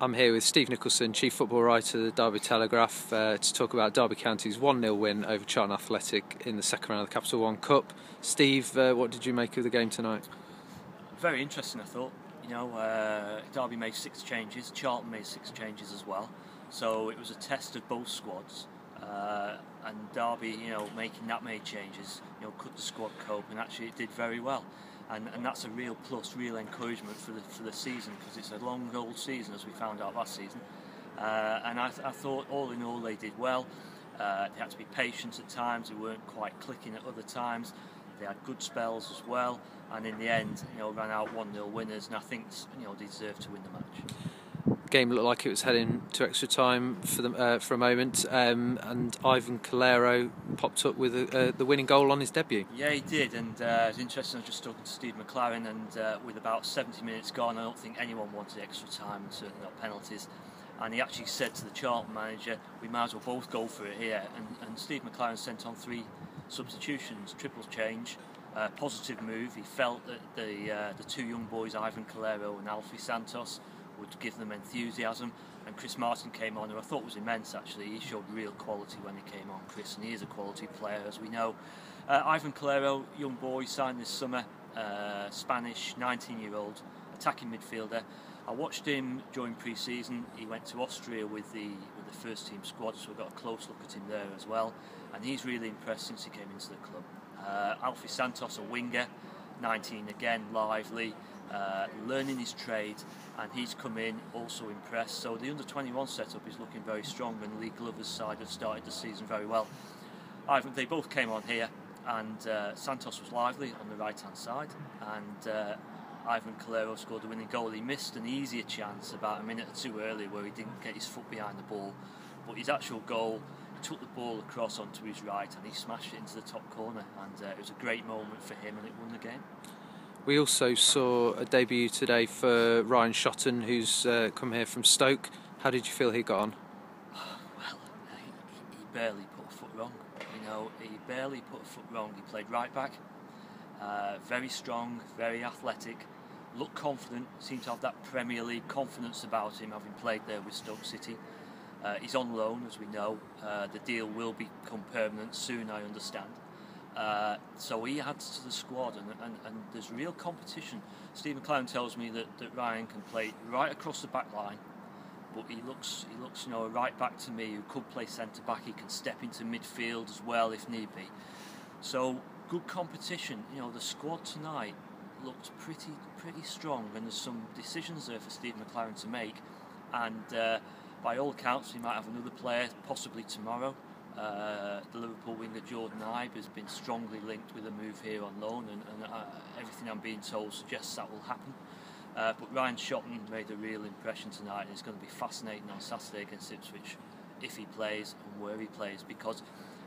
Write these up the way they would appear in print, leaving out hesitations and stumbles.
I'm here with Steve Nicholson, Chief Football Writer of the Derby Telegraph, to talk about Derby County's 1-0 win over Charlton Athletic in the second round of the Capital One Cup. Steve, what did you make of the game tonight? Very interesting, I thought. Derby made 6 changes, Charlton made 6 changes as well. So it was a test of both squads. And Derby, making that many changes, could the squad cope, and actually it did very well. And that's a real plus, real encouragement for the season, because it's a long old season, as we found out last season. And I thought all in all they did well. They had to be patient at times, they weren't quite clicking at other times. They had good spells as well, and in the end, ran out 1-0 winners, and I think they deserved to win the match. Game looked like it was heading to extra time for a moment, and Ivan Calero popped up with the winning goal on his debut. Yeah, he did, and it was interesting. I was just talking to Steve McLaren, and with about 70 minutes gone, I don't think anyone wanted extra time, and certainly not penalties. And he actually said to the Charlton manager, "We might as well both go for it here." And Steve McLaren sent on 3 substitutions, triple change, positive move. He felt that the 2 young boys, Ivan Calero and Alfie Santos, would give them enthusiasm, and Chris Martin came on, who I thought was immense actually. He showed real quality when he came on, Chris, and he is a quality player, as we know. Ivan Calero, young boy, signed this summer, Spanish, 19-year-old, attacking midfielder. I watched him during pre-season. He went to Austria with the first team squad, so we got a close look at him there as well, and he's really impressed since he came into the club. Alfie Santos, a winger, 19 again, lively, learning his trade, and he's come in also impressed. So the under-21 setup is looking very strong, and Lee Glover's side have started the season very well. They both came on here, and Santos was lively on the right-hand side, and Ivan Calero scored the winning goal. He missed an easier chance about a minute or 2 early where he didn't get his foot behind the ball, but his actual goal, he took the ball across onto his right and he smashed it into the top corner, and it was a great moment for him, and it won the game. We also saw a debut today for Ryan Charlton, who's come here from Stoke. How did you feel he got on? Well, he barely put a foot wrong. He barely put a foot wrong. He played right back, very strong, very athletic, looked confident, seemed to have that Premier League confidence about him, having played there with Stoke City. He's on loan, as we know. The deal will become permanent soon, I understand. So he adds to the squad, and there's real competition. Steve McLaren tells me that Ryan can play right across the back line, but he looks a right back to me who could play centre back. He can step into midfield as well if need be. So good competition. The squad tonight looked pretty strong, and there's some decisions there for Steve McLaren to make. And by all accounts, he might have another player possibly tomorrow. The Liverpool winger Jordan Ibe has been strongly linked with a move here on loan, and everything I'm being told suggests that will happen. But Ryan Charlton made a real impression tonight, and it's going to be fascinating on Saturday against Ipswich if he plays and where he plays, because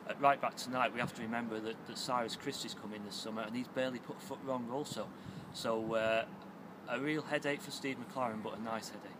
at right back tonight we have to remember that Cyrus Christie's come in this summer, and he's barely put a foot wrong also. So a real headache for Steve McLaren, but a nice headache.